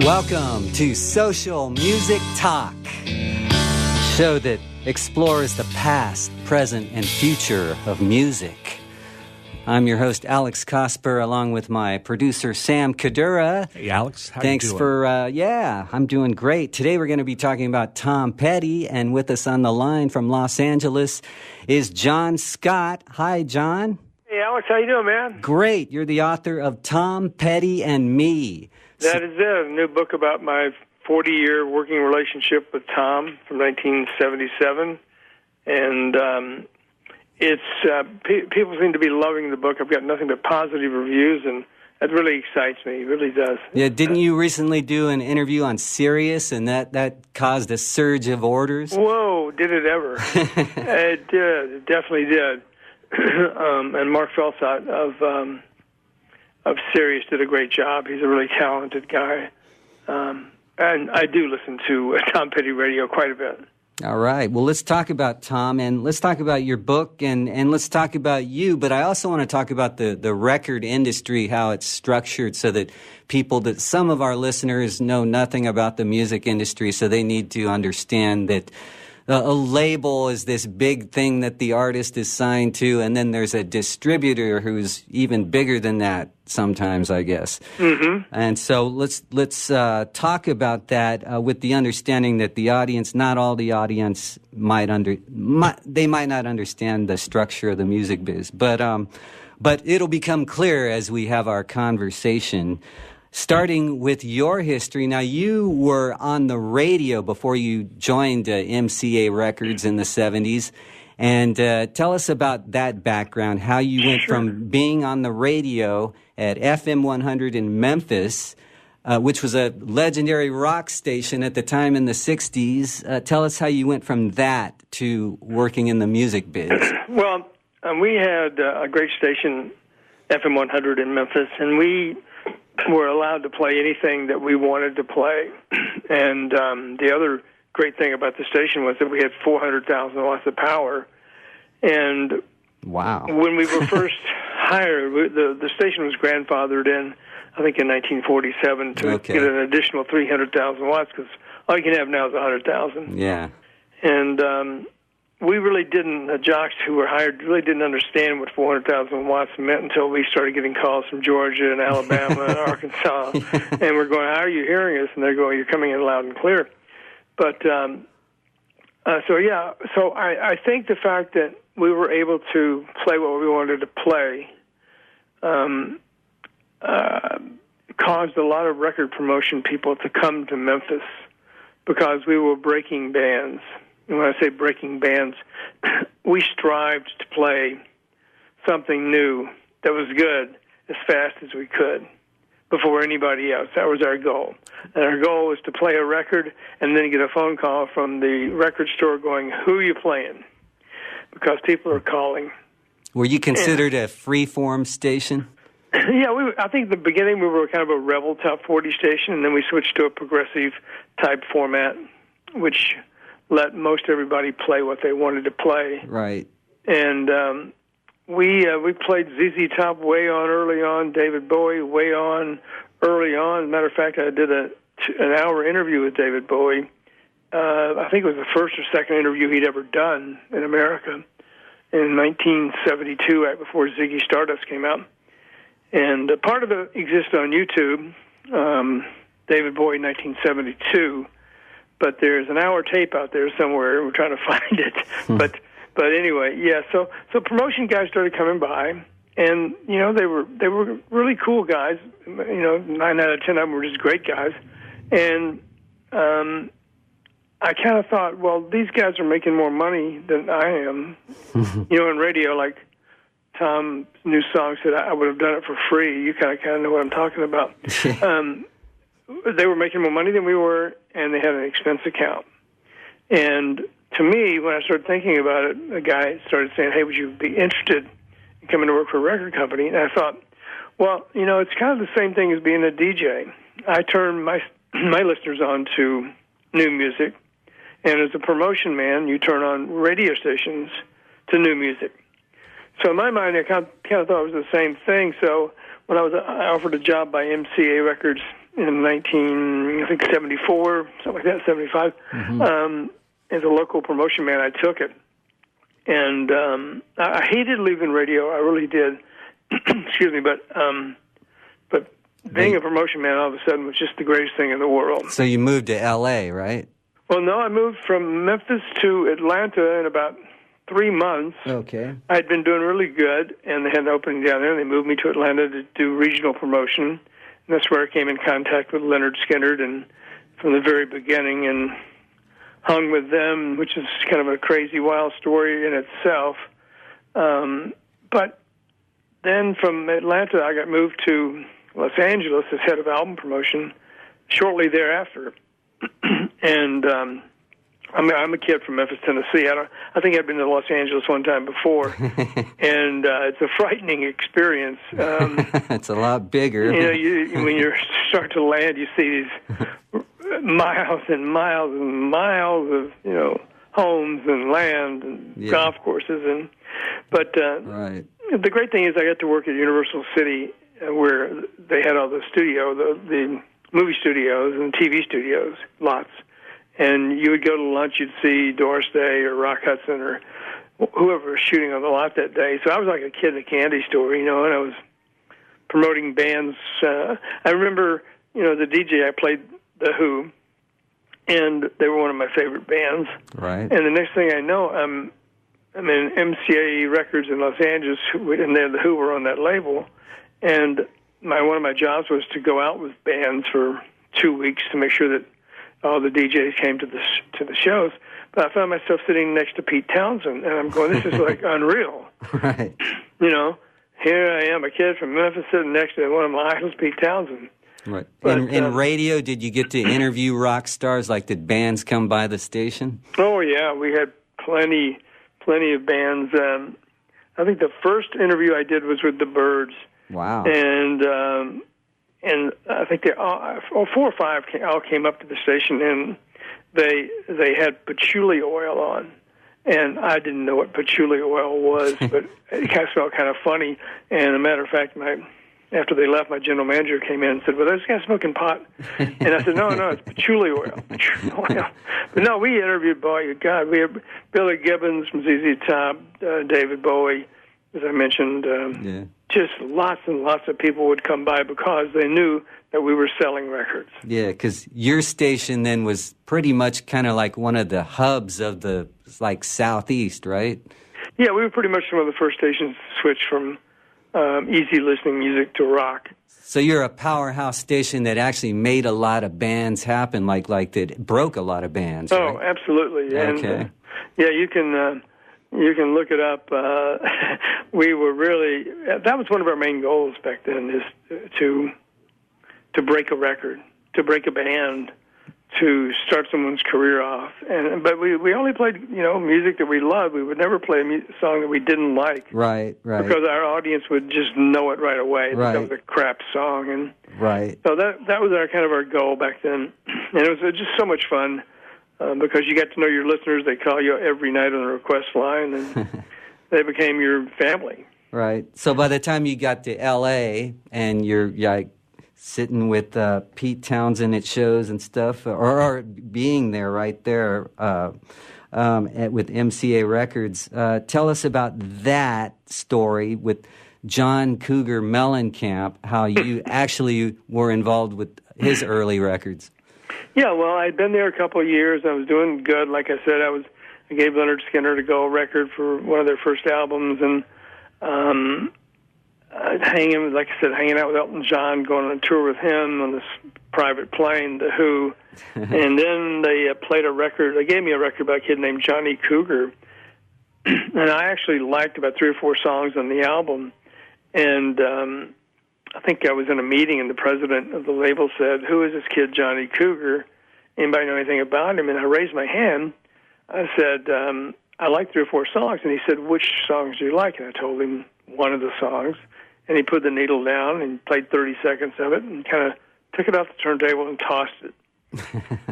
Welcome to Social Music Talk, a show that explores the past, present, and future of music. I'm your host, Alex Cosper, along with my producer, Sam Kadura. Hey, Alex. How Thanks you doing? for, I'm doing great. Today we're going to be talking about Tom Petty, and with us on the line from Los Angeles is Jon Scott. Hi, John. Hey, Alex. How you doing, man? Great. You're the author of Tom Petty and Me. That is it. A new book about my 40-year working relationship with Tom from 1977. And people seem to be loving the book. I've got nothing but positive reviews, and that really excites me. It really does. Yeah, didn't you recently do an interview on Sirius, and that caused a surge of orders? Whoa, did it ever? It did. It definitely did. And Mark Felsot of Sirius did a great job. He's a really talented guy. And I do listen to Tom Petty radio quite a bit. All right. Well, let's talk about Tom, and let's talk about your book, and let's talk about you. But I also want to talk about the record industry, how it's structured, so that some of our listeners know nothing about the music industry, so they need to understand that a label is this big thing that the artist is signed to, and then there's a distributor who's even bigger than that sometimes, I guess. Mm-hmm. And so let's talk about that with the understanding that the audience, not all the audience might not understand the structure of the music biz, but it'll become clear as we have our conversation. Starting with your history, now you were on the radio before you joined MCA Records in the 70s, and tell us about that background, how you went from being on the radio at FM 100 in Memphis, which was a legendary rock station at the time in the 60s. Tell us how you went from that to working in the music biz. Well, we had a great station, FM 100 in Memphis, and we were allowed to play anything that we wanted to play. And the other great thing about the station was that we had 400,000 watts of power. And wow, when we were first hired, the station was grandfathered in, I think in 1947, to get an additional 300,000 watts, because all you can have now is 100,000. Yeah. And we really didn't, the jocks who were hired really didn't understand what 400,000 watts meant until we started getting calls from Georgia and Alabama and Arkansas. And we're going, how are you hearing us? And they're going, you're coming in loud and clear. But, so I think the fact that we were able to play what we wanted to play caused a lot of record promotion people to come to Memphis, because we were breaking bands. And when I say breaking bands, we strived to play something new that was good as fast as we could before anybody else. That was our goal. And our goal was to play a record and then get a phone call from the record store going, who are you playing? Because people are calling. Were you considered a free-form station? Yeah, I think at the beginning we were kind of a rebel top 40 station, and then we switched to a progressive type format, which let most everybody play what they wanted to play. Right. And we played ZZ Top way on early on, David Bowie way on early on. As a matter of fact, I did an hour interview with David Bowie. I think it was the first or second interview he'd ever done in America in 1972, right before Ziggy Stardust came out. And part of it exists on YouTube, David Bowie 1972. But there's an hour tape out there somewhere. We're trying to find it. But anyway, yeah. So promotion guys started coming by, and they were really cool guys. 9 out of 10 of them were just great guys. And I kind of thought, well, these guys are making more money than I am. In radio, like Tom's new song said, I would have done it for free. You kind of know what I'm talking about. They were making more money than we were, and they had an expense account. And to me, when I started thinking about it, a guy started saying, hey, would you be interested in coming to work for a record company? And I thought, well, it's kind of the same thing as being a DJ. I turn my listeners on to new music, and as a promotion man, you turn on radio stations to new music. So in my mind, I kind of thought it was the same thing. So when I was offered a job by MCA Records in 1974, something like that, 75. As a local promotion man, I took it. And I hated leaving radio. I really did. Excuse me, but being a promotion man all of a sudden was just the greatest thing in the world. So you moved to L.A., right? Well, no, I moved from Memphis to Atlanta in about 3 months. Okay. I'd been doing really good, and they had an opening down there, and they moved me to Atlanta to do regional promotion. And that's where I came in contact with Leonard Skinner, and from the very beginning, and hung with them, which is kind of a crazy, wild story in itself. But then from Atlanta, I got moved to Los Angeles as head of album promotion shortly thereafter. And I'm a kid from Memphis, Tennessee. I think I've been to Los Angeles one time before, and it's a frightening experience. It's a lot bigger. When you start to land, you see these miles and miles and miles of homes and land and golf courses, but right. The great thing is I got to work at Universal City, where they had all the the movie studios and TV studios, lots. And you would go to lunch, you'd see Doris Day or Rock Hudson or whoever was shooting on the lot that day. So I was like a kid in a candy store, and I was promoting bands. I remember, the DJ, I played The Who, and they were one of my favorite bands. Right. And the next thing I know, I'm in MCA Records in Los Angeles, and The Who were on that label. And one of my jobs was to go out with bands for 2 weeks to make sure that all the DJs came to the shows. But I found myself sitting next to Pete Townsend, and I'm going, this is like unreal. Right. Here I am, a kid from Memphis, sitting next to one of my idols, Pete Townsend. Right. But, in radio, did you get to interview rock stars? Like, did bands come by the station? Oh, yeah. We had plenty of bands. I think the first interview I did was with the Byrds. Wow. And I think 4 or 5 all came up to the station, and they had patchouli oil on. And I didn't know what patchouli oil was, but it kind of smelled kind of funny. And as a matter of fact, after they left, my general manager came in and said, "Well, those guys smoking pot." And I said, "No, it's patchouli oil." But no, we interviewed, we had Billy Gibbons from ZZ Top, David Bowie, as I mentioned. Just lots and lots of people would come by because they knew that we were selling records. Yeah, because your station then was pretty much kind of like one of the hubs of the Southeast, right? Yeah, we were pretty much one of the first stations to switch from easy listening music to rock. So you're a powerhouse station that actually made a lot of bands happen, like that broke a lot of bands. Oh, right? Absolutely. Okay. And, you can look it up. We were really, that was one of our main goals back then, is to break a record, to break a band, to start someone's career off. But we only played, music that we loved. We would never play a song that we didn't like. Right. Because our audience would just know it right away. Right. That was a crap song. And right. So that was our goal back then. And it was just so much fun. Because you got to know your listeners. They call you every night on the request line, and they became your family. Right. So by the time you got to L.A. and you're sitting with Pete Townsend at shows and stuff, or being there right there with MCA Records, tell us about that story with John Cougar Mellencamp, how you actually were involved with his early records. Yeah, well, I'd been there a couple of years. I was doing good. Like I said, I gave Leonard Skinner a gold record for one of their first albums, and hanging out with Elton John, going on a tour with him on this private plane, The Who. And then they played a record. They gave me a record by a kid named Johnny Cougar, and I actually liked about 3 or 4 songs on the album. And I think I was in a meeting, and the president of the label said, "Who is this kid, Johnny Cougar? Anybody know anything about him?" And I raised my hand. I said, "I like 3 or 4 songs." And he said, "Which songs do you like?" And I told him one of the songs. And he put the needle down and played 30 seconds of it and kind of took it off the turntable and tossed it.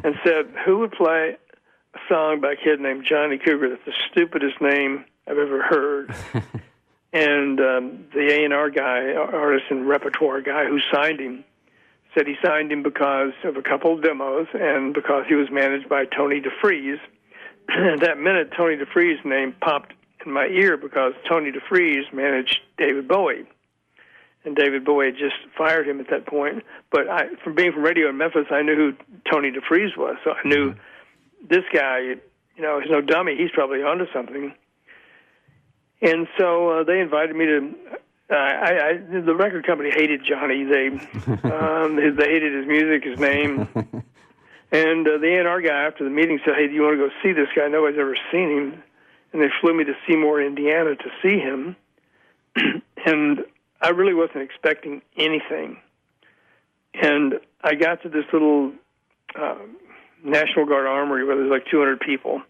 And said, "Who would play a song by a kid named Johnny Cougar? That's the stupidest name I've ever heard." And the A&R guy, artist and repertoire guy who signed him, said he signed him because of a couple of demos and because he was managed by Tony DeFries. And that minute, Tony DeFries' name popped in my ear because Tony DeFries managed David Bowie. And David Bowie had just fired him at that point. But from being from radio in Memphis, I knew who Tony DeFries was. So I knew this guy, he's no dummy. He's probably onto something. And so they invited me to... the record company hated Johnny. They hated his music, his name. And the A&R guy after the meeting said, "Hey, do you want to go see this guy? Nobody's ever seen him." And they flew me to Seymour, Indiana to see him. And I really wasn't expecting anything. And I got to this little National Guard armory where there's like 200 people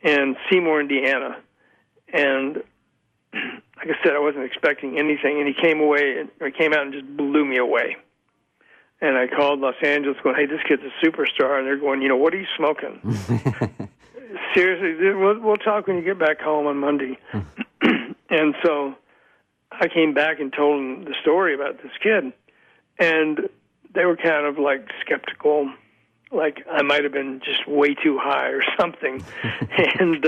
in Seymour, Indiana. And like I said, I wasn't expecting anything. And he came out and just blew me away. And I called Los Angeles going, "Hey, this kid's a superstar." And they're going, "What are you smoking?" Seriously, we'll talk when you get back home on Monday. And so I came back and told them the story about this kid. And they were kind of like skeptical, like I might have been just way too high or something. And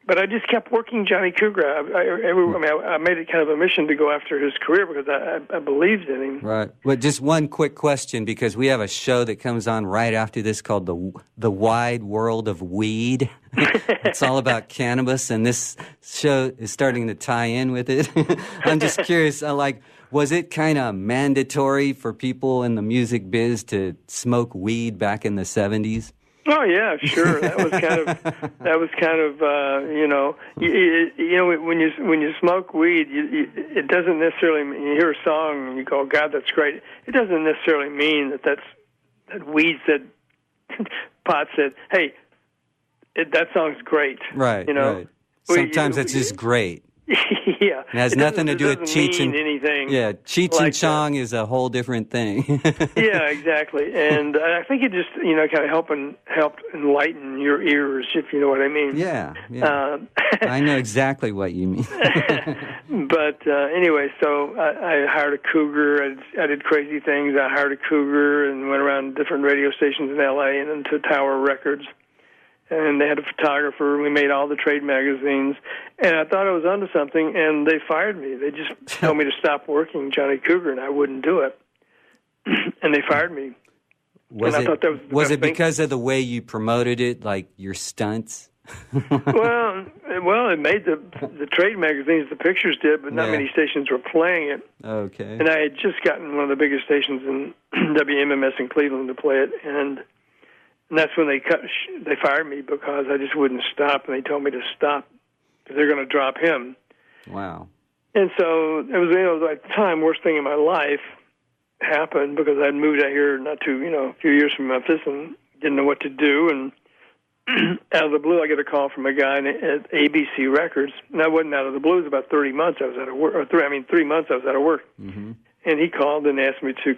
but I just kept working Johnny Cougar. I made it kind of a mission to go after his career because I believed in him. Right. Well, just one quick question, because we have a show that comes on right after this called The Wide World of Weed. It's all about cannabis, and this show is starting to tie in with it. I'm just curious, was it kind of mandatory for people in the music biz to smoke weed back in the 70s? Oh yeah, sure. That was kind of when you smoke weed, it doesn't necessarily mean you hear a song and you go, "God, that's great." It doesn't necessarily mean that weed said, pot said, "Hey, that song's great." Right. Right. Sometimes it's just great. Yeah. It has nothing to do with Cheech and anything. Yeah, Cheech and Chong is a whole different thing. Yeah, exactly. And I think it just kind of helped enlighten your ears, if you know what I mean. Yeah. I know exactly what you mean. But anyway, so I hired a cougar. I did crazy things. I hired a cougar and went around different radio stations in L.A. and into Tower Records. And they had a photographer. We made all the trade magazines. And I thought I was onto something, and they fired me. They just told me to stop working Johnny Cougar, and I wouldn't do it. And they fired me. Was it because of the way you promoted it, like your stunts? Well, it made the trade magazines, the pictures did, but not many stations were playing it. Okay. And I had just gotten one of the biggest stations in WMMS in Cleveland to play it, and that's when they fired me because I just wouldn't stop, and they told me to stop because they're going to drop him. Wow. And so it was at the time worst thing in my life happened because I'd moved out here a few years from Memphis and didn't know what to do, and out of the blue I get a call from a guy at ABC Records. And I wasn't out of the blue. It was about 30 months I was out of work, 3 months I was out of work. Mm-hmm. And he called and asked me to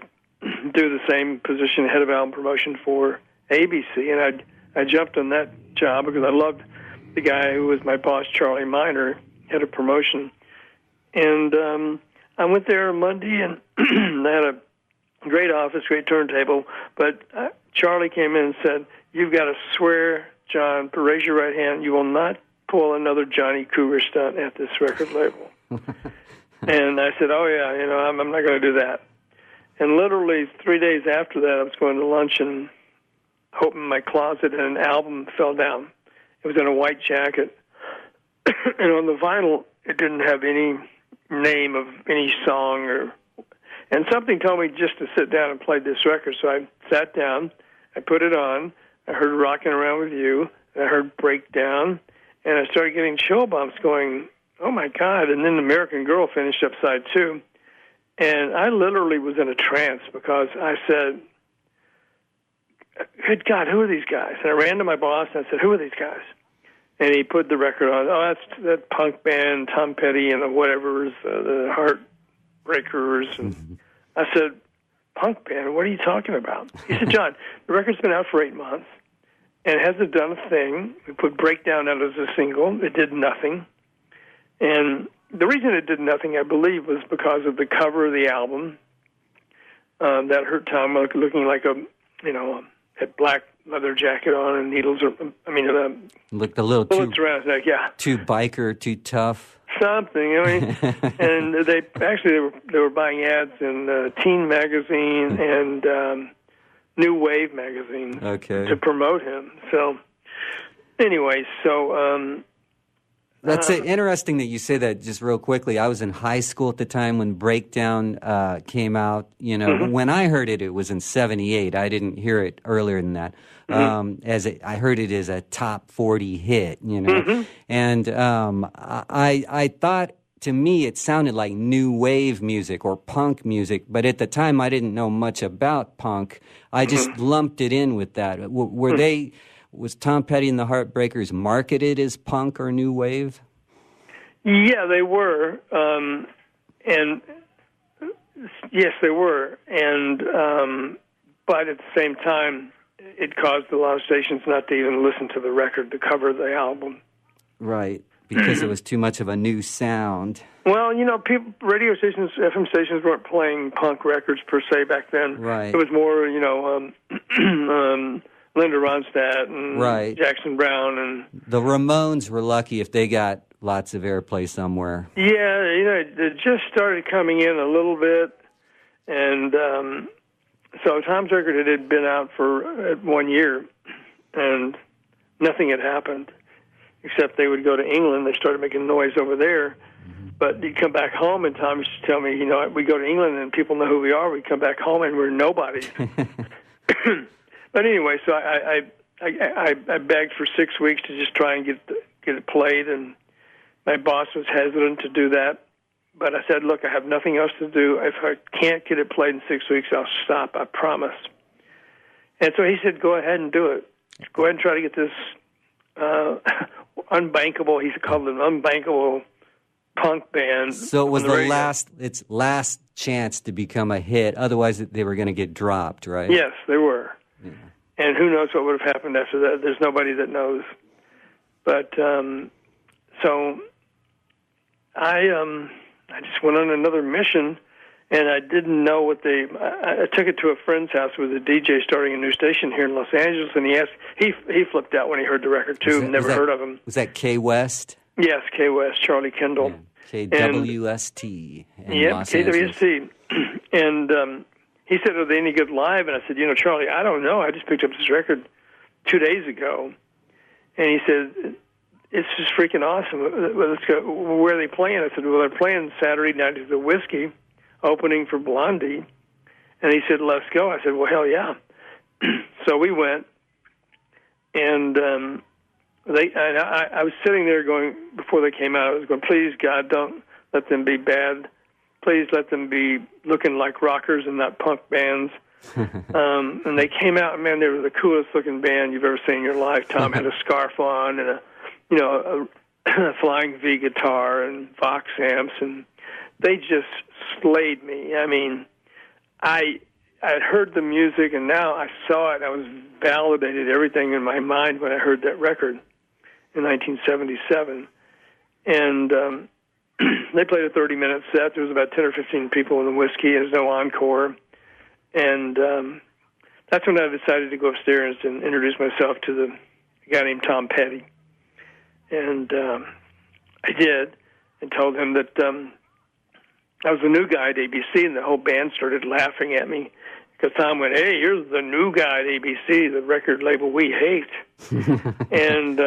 do the same position, head of album promotion for ABC, and I jumped on that job because I loved the guy who was my boss, Charlie Miner, head of promotion. And I went there on Monday, and they had a great office, great turntable, but Charlie came in and said, "You've got to swear, John, raise your right hand, you will not pull another Johnny Cougar stunt at this record label." And I said, "Oh, yeah, I'm not going to do that." And literally 3 days after that, I was going to lunch and opened my closet, and an album fell down. It was in a white jacket. And on the vinyl, it didn't have any name of any song. And something told me just to sit down and play this record. So I sat down, I put it on, I heard Rockin' Around With You, and I heard Breakdown, and I started getting chill bumps going, oh, my God. And then American Girl finished up side 2. And I literally was in a trance because I said, good God, who are these guys? And I ran to my boss and I said, who are these guys? And he put the record on. Oh, that's that punk band, Tom Petty and the whatevers, the Heartbreakers. And I said, punk band? What are you talking about? He said, John, the record's been out for 8 months and it hasn't done a thing. We put Breakdown out as a single. It did nothing. And the reason it did nothing, I believe, was because of the cover of the album. that hurt Tom looking like had black leather jacket on and needles. Looked a little bullets around his neck. Yeah, too biker, too tough. Something. And they were buying ads in Teen Magazine and New Wave magazine to promote him. So anyway, that's interesting that you say that. Just real quickly, I was in high school at the time when Breakdown came out. When I heard it, it was in '78. I didn't hear it earlier than that. I heard it as a top 40 hit. And I thought, to me, it sounded like new wave music or punk music. But at the time, I didn't know much about punk. I just lumped it in with that. Was Tom Petty and the Heartbreakers marketed as punk or new wave? Yeah, they were. And yes, they were. And but at the same time, it caused a lot of stations not to even listen to the record, to cover the album. Right, because it was too much of a new sound. Well, radio stations, FM stations weren't playing punk records per se back then. Right. It was more, Linda Ronstadt and Jackson Brown. And the Ramones were lucky if they got lots of airplay somewhere. Yeah, it just started coming in a little bit. And so Tom's record had been out for 1 year, and nothing had happened, except they would go to England. They started making noise over there. But you come back home, and Tom used to tell me, we go to England and people know who we are. We come back home and we're nobody. But anyway, so I begged for 6 weeks to just try and get it played, and my boss was hesitant to do that. But I said, look, I have nothing else to do. If I can't get it played in 6 weeks, I'll stop. I promise. And so he said, go ahead and do it. Go ahead and try to get this unbankable, he called it an unbankable punk band. So it was its last chance to become a hit. Otherwise, they were going to get dropped, right? Yes, they were. Yeah. And who knows what would have happened after that. There's nobody that knows. But so I just went on another mission, and I didn't know what I took it to a friend's house with a DJ starting a new station here in Los Angeles, and he flipped out when he heard the record too. Never heard of him. Was that K West? Yes, K West, Charlie Kendall. Yeah. KWST. Yeah, KWST. And he said, are they any good live? And I said, Charlie, I don't know. I just picked up this record 2 days ago. And he said, it's just freaking awesome. Well, let's go. Where are they playing? I said, well, they're playing Saturday night at the Whiskey, opening for Blondie. And he said, let's go. I said, well, hell yeah. So we went, and I was sitting there going, before they came out, I was going, please, God, don't let them be bad. Please let them be looking like rockers and not punk bands. And they came out, and man, they were the coolest looking band you've ever seen in your life. Tom had a scarf on and a Flying V guitar and Vox amps, and they just slayed me. I mean, I had heard the music, and now I saw it. I was validated everything in my mind when I heard that record in 1977. And they played a 30-minute set. There was about 10 or 15 people in the Whiskey. There's no encore. And that's when I decided to go upstairs and introduce myself to the guy named Tom Petty. And I did, and told him that I was the new guy at ABC, and the whole band started laughing at me because Tom went, hey, you're the new guy at ABC, the record label we hate. And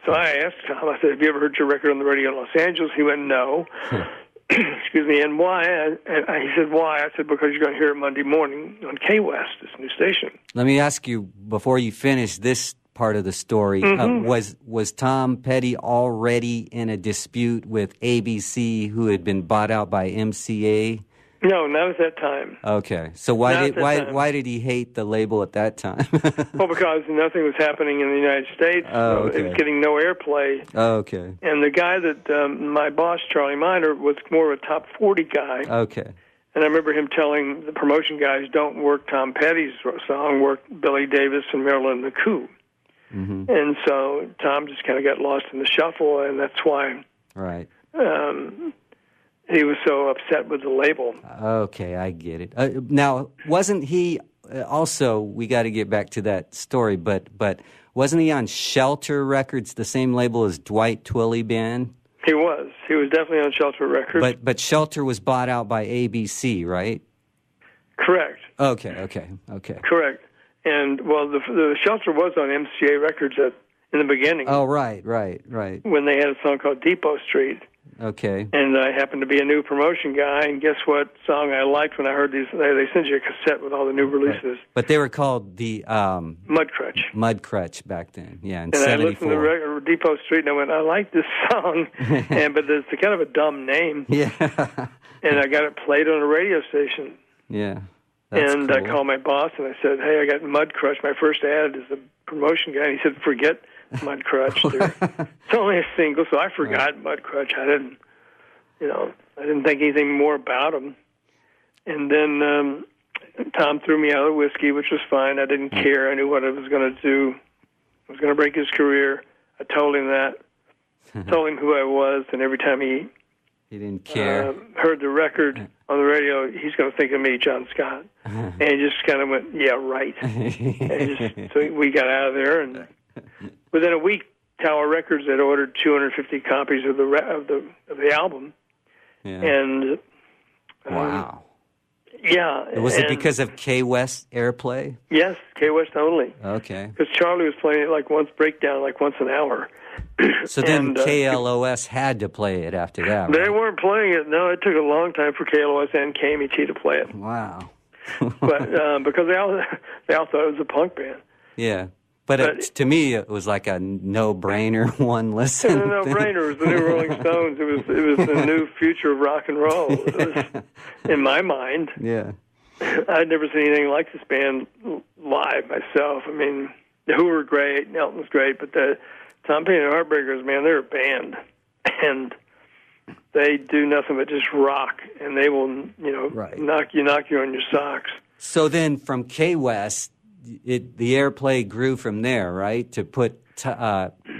so I asked Tom, I said, have you ever heard your record on the radio in Los Angeles? He went, no. Excuse me, and why? And he said, why? I said, because you're going to hear it Monday morning on K West, this new station. Let me ask you, before you finish this part of the story, was Tom Petty already in a dispute with ABC, who had been bought out by MCA? No, not at that time. Okay, so why did he hate the label at that time? Well, because nothing was happening in the United States. Oh, okay. It was getting no airplay. Oh, okay. And the guy that my boss, Charlie Miner, was more of a top 40 guy. Okay. And I remember him telling the promotion guys, don't work Tom Petty's song, work Billy Davis and Marilyn McCoo. Mm-hmm. And so Tom just kind of got lost in the shuffle, and that's why. Right. he was so upset with the label. Okay, I get it. Now, wasn't he also? We got to get back to that story, but wasn't he on Shelter Records, the same label as Dwight Twilley Band? He was. He was definitely on Shelter Records. But Shelter was bought out by ABC, right? Correct. Okay. Correct. And well, the Shelter was on MCA Records in the beginning. Oh, right. When they had a song called Depot Street. Okay. And I happened to be a new promotion guy, and guess what song I liked when I heard these? They sent you a cassette with all the new releases. Right. But they were called the Mudcrutch. Mudcrutch back then, yeah, in and 74. I listened to Depot Street, and I went, I like this song, but it's kind of a dumb name. Yeah. And I got it played on a radio station. Yeah. And cool. I called my boss, and I said, hey, I got Mudcrutch. My first ad is the promotion guy. And he said, forget Mudcrutch. It's only a single, so I forgot Mudcrutch. I didn't think anything more about him. And then Tom threw me out of whiskey, which was fine. I didn't care. I knew what I was going to do. I was going to break his career. I told him that. Told him who I was, and every time he didn't care. Heard the record on the radio, he's going to think of me, Jon Scott. And he just kind of went, yeah, right. So we got out of there, and within a week, Tower Records had ordered 250 copies of the album. Yeah. And wow. Yeah. Was it because of K West airplay? Yes, K West only. Okay. Because Charlie was playing it like once an hour. So then KLOS had to play it after that, They right? weren't playing it. No, it took a long time for KLOS and KMET to play it. Wow. But because they all thought it was a punk band. Yeah. But to me, it was like a no-brainer one listen. It was a no-brainer. It was the new Rolling Stones. It was the new future of rock and roll. It was, in my mind. Yeah. I'd never seen anything like this band live myself. I mean, the Who were great, Nelton was great, but the Tom Petty and the Heartbreakers, man, they're a band, and they do nothing but just rock, and they will, knock you on your socks. So then, from K West, the airplay grew from there, right? To put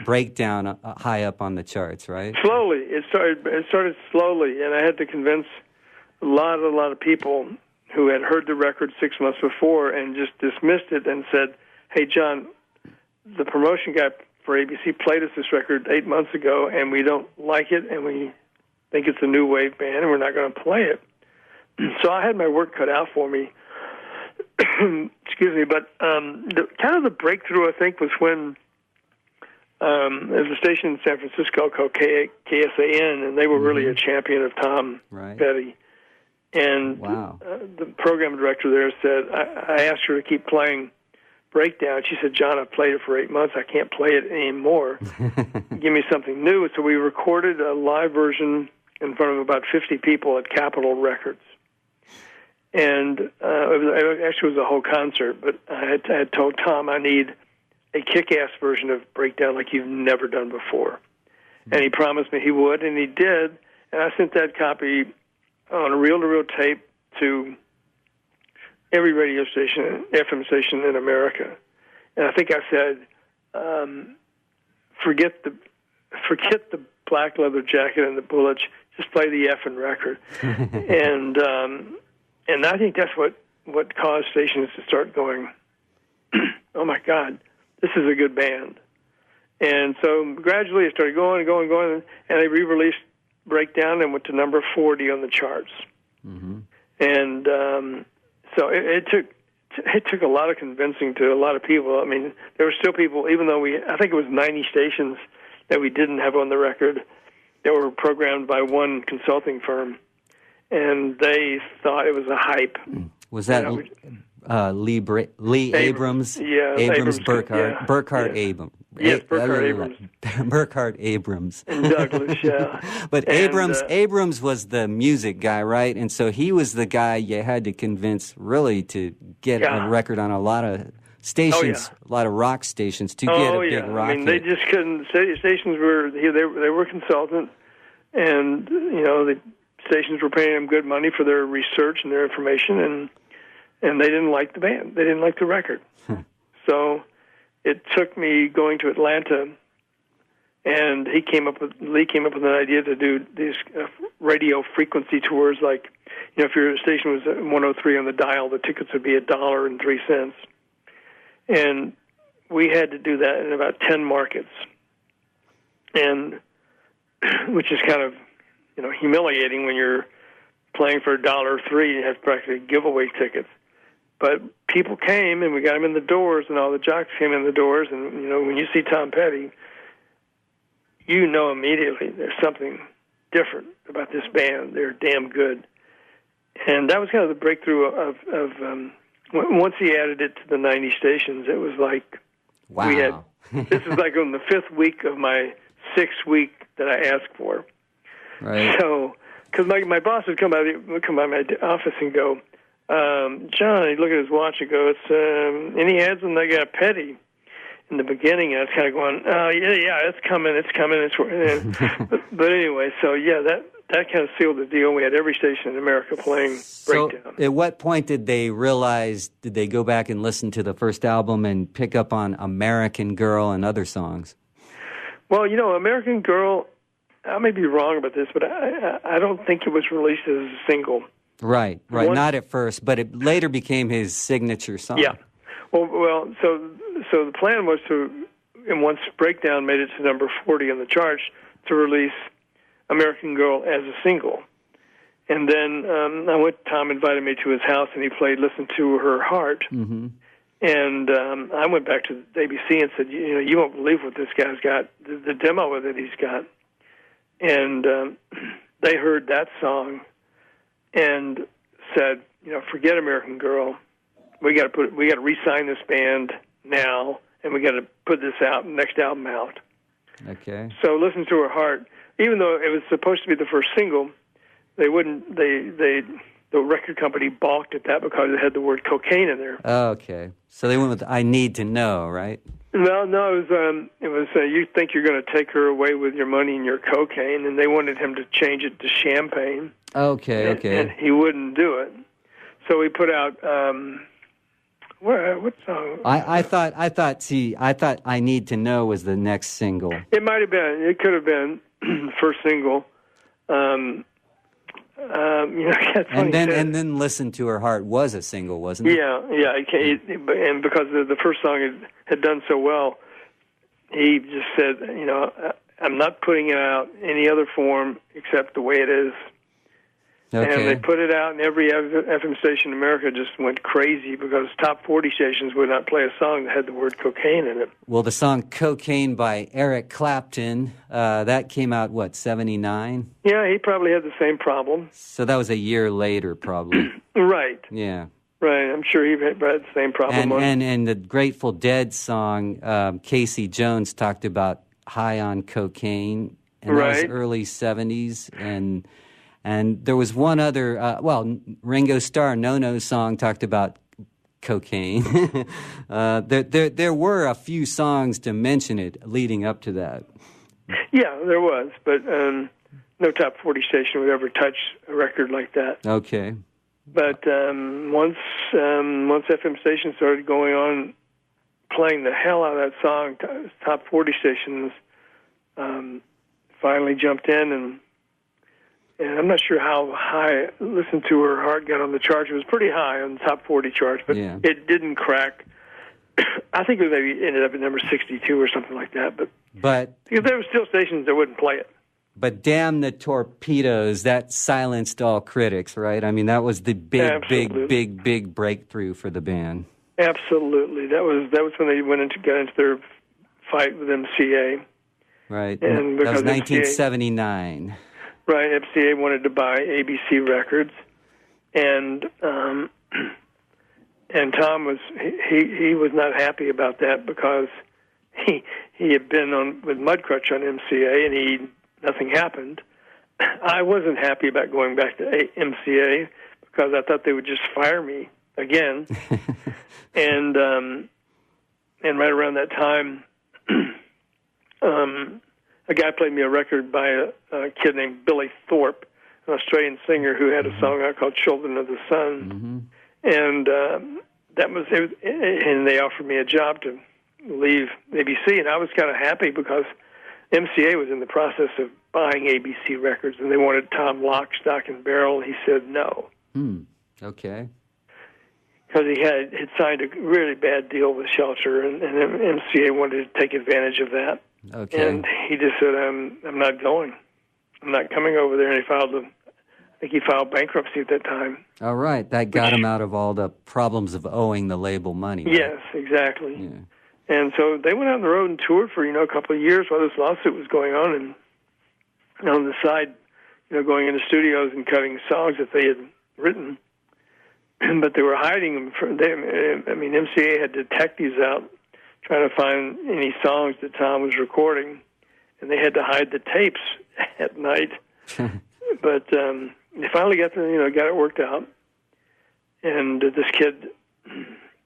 Breakdown high up on the charts, right? Slowly, it started slowly, and I had to convince a lot of people who had heard the record 6 months before and just dismissed it and said, "Hey, John, the promotion guy for ABC played us this record 8 months ago, and we don't like it, and we think it's a new wave band, and we're not going to play it." So I had my work cut out for me. Excuse me, but the breakthrough, I think, was when there's a station in San Francisco called KSAN, and they were really a champion of Tom Petty. And the program director there said, I asked her to keep playing Breakdown. She said, "John, I've played it for 8 months. I can't play it anymore. Give me something new." So we recorded a live version in front of about 50 people at Capitol Records. And it was a whole concert, but I had told Tom I need a kick-ass version of Breakdown like you've never done before. And he promised me he would, and he did. And I sent that copy on a reel-to-reel tape to every radio station, FM station in America. And I think I said, forget the black leather jacket and the bullets, just play the effing record. And I think that's what caused stations to start going, oh, my God, this is a good band. And so gradually it started going, and they re-released Breakdown and went to number 40 on the charts. Mm-hmm. And so it took a lot of convincing to a lot of people. I mean, there were still people, even though I think it was 90 stations that we didn't have on the record that were programmed by one consulting firm. And they thought it was a hype. Was that Lee Abrams? Yeah, Abrams Burkhardt. Yeah, Burkhardt yeah. Abrams. Yes, Burkhardt Abrams. Burkhardt Abrams. And Douglas, yeah. But Abrams was the music guy, right? And so he was the guy you had to convince really to get a record on a lot of stations, a lot of rock stations to get a big rock I mean, they just couldn't. Stations were they were consultant, and the stations were paying them good money for their research and their information, and they didn't like the band. They didn't like the record. So it took me going to Atlanta And Lee came up with an idea to do these radio frequency tours. Like, if your station was 103 on the dial, the tickets would be $1.03. And we had to do that in about 10 markets, and which is kind of humiliating when you're playing for $1.03 and you have practically giveaway tickets. But people came, and we got them in the doors, and all the jocks came in the doors. And when you see Tom Petty, immediately there's something different about this band. They're damn good. And that was kind of the breakthrough of once he added it to the 90 stations, it was like, wow. This is like on the 5th week of my 6th week that I asked for. Right. So, because my boss would come by my office and go, John, he'd look at his watch and go, it's any ads on that guy Petty? In the beginning, I was kind of going, it's coming. But anyway, so that kind of sealed the deal. We had every station in America playing Breakdown. So at what point did they go back and listen to the first album and pick up on American Girl and other songs? Well, American Girl, I may be wrong about this, but I don't think it was released as a single. Right. Not at first, but it later became his signature song. Yeah. Well, so the plan was and once Breakdown made it to number 40 on the charts, to release American Girl as a single. And then Tom invited me to his house, and he played Listen to Her Heart. Mm-hmm. And I went back to the ABC and said, you won't believe what this guy's got, the demo that he's got. And they heard that song and said, forget American Girl. We got to re-sign this band now, and we got to put this next album out. Okay. So Listen to Her Heart, even though it was supposed to be the first single, they wouldn't. The record company balked at that because it had the word cocaine in there. Okay. So they went with I Need to Know, right? No, it was you think you're going to take her away with your money and your cocaine, and they wanted him to change it to champagne. Okay. And he wouldn't do it. So we put out. What song? I thought I Need to Know was the next single. It might have been. It could have been the first single. And then Listen to Her Heart was a single, wasn't it? Yeah. And because the first song had done so well, he just said, I'm not putting it out any other form except the way it is. Okay. And they put it out, and every FM station in America just went crazy because top 40 stations would not play a song that had the word cocaine in it. Well, the song Cocaine by Eric Clapton, that came out, 79? Yeah, he probably had the same problem. So that was a year later, probably. Right. Yeah. Right, I'm sure he had the same problem. And the Grateful Dead song, Casey Jones talked about High on Cocaine, and that was early 70s, and there was one other, Ringo Starr, No-No song talked about cocaine. There were a few songs to mention it leading up to that. Yeah, there was, but no top 40 station would ever touch a record like that. Okay. But once FM stations started going on playing the hell out of that song, top 40 stations finally jumped in, and I'm not sure how high Listen to Her Heart got on the charts. It was pretty high on the top 40 charts, but It didn't crack. I think it maybe ended up at number 62 or something like that. But because there were still stations that wouldn't play it. But Damn the Torpedoes, that silenced all critics, right? I mean, that was the big breakthrough for the band. Absolutely. That was when they got into their fight with MCA. Right. And that was 1979. Right, MCA wanted to buy ABC Records, and Tom was he was not happy about that because he had been with Mudcrutch on MCA and nothing happened. I wasn't happy about going back to MCA because I thought they would just fire me again, and right around that time. A guy played me a record by a kid named Billy Thorpe, an Australian singer who had a song out called "Children of the Sun," and that was it. And they offered me a job to leave ABC, and I was kind of happy because MCA was in the process of buying ABC Records, and they wanted Tom lock, stock, and barrel, and he said no. Okay. Because he had signed a really bad deal with Shelter, and MCA wanted to take advantage of that. Okay. And he just said, I'm not going. I'm not coming over there. And I think he filed bankruptcy at that time. All right. That got him out of all the problems of owing the label money. Right? Yes, exactly. Yeah. And so they went out on the road and toured for, a couple of years while this lawsuit was going on. And on the side, going into studios and cutting songs that they had written. But they were hiding them from them. MCA had detectives out trying to find any songs that Tom was recording, and they had to hide the tapes at night. But they finally got it worked out. And this kid